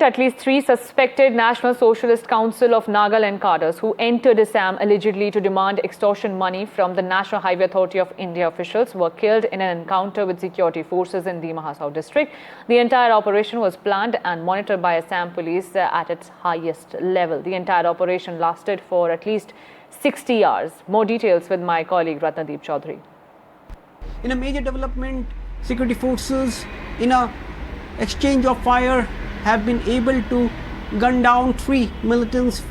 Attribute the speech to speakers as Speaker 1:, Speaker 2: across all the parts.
Speaker 1: At least 3 suspected National Socialist Council of Nagaland cadres who entered Assam allegedly to demand extortion money from the National Highway Authority of India officials were killed in an encounter with security forces in Dima Hasao district. The entire operation was planned and monitored by Assam police at its highest level. The entire operation lasted for at least 60 hours. More details with my colleague Ratnadeep Chaudhary.
Speaker 2: In a major development, security forces in a exchange of fire have been able to gun down 3 militants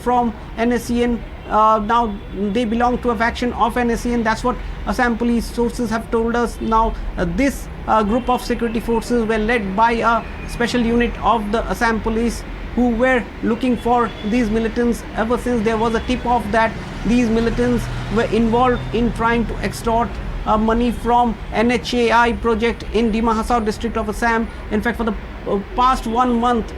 Speaker 2: from NSCN. Now they belong to a faction of NSCN. That's what Assam police sources have told us. Now this group of security forces were led by a special unit of the Assam police who were looking for these militants ever since there was a tip-off that these militants were involved in trying to extort money from NHAI project in Dima Hasao district of Assam. In fact, for the past 1 month,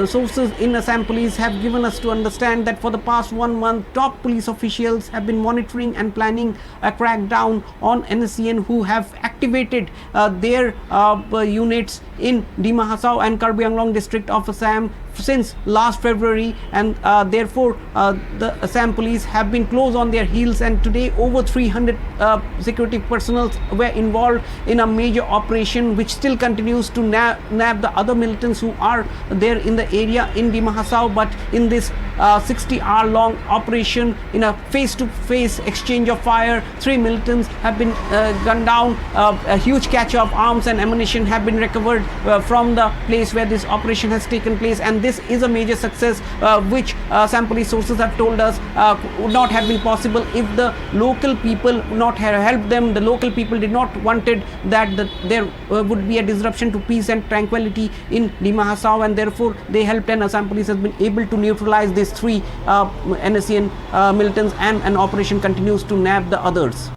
Speaker 2: sources in Assam police have given us to understand that for the past 1 month, top police officials have been monitoring and planning a crackdown on NSCN who have activated their units in Dima Hasao and Karbi Anglong district of Assam since last February, and therefore the Assam police have been close on their heels, and today over 300 security personnel were involved in a major operation which still continues to nab the other militants who are there in the area in Dima Hasao. But in this 60-hour long operation, in a face-to-face exchange of fire, 3 militants have been gunned down. A huge cache of arms and ammunition have been recovered from the place where this operation has taken place, and this is a major success which Assam police sources have told us would not have been possible if the local people would not have helped them. The local people did not wanted that there would be a disruption to peace and tranquility in Dima Hasao, and therefore they helped, and Assam police has been able to neutralize these 3 NSCN militants, and an operation continues to nab the others.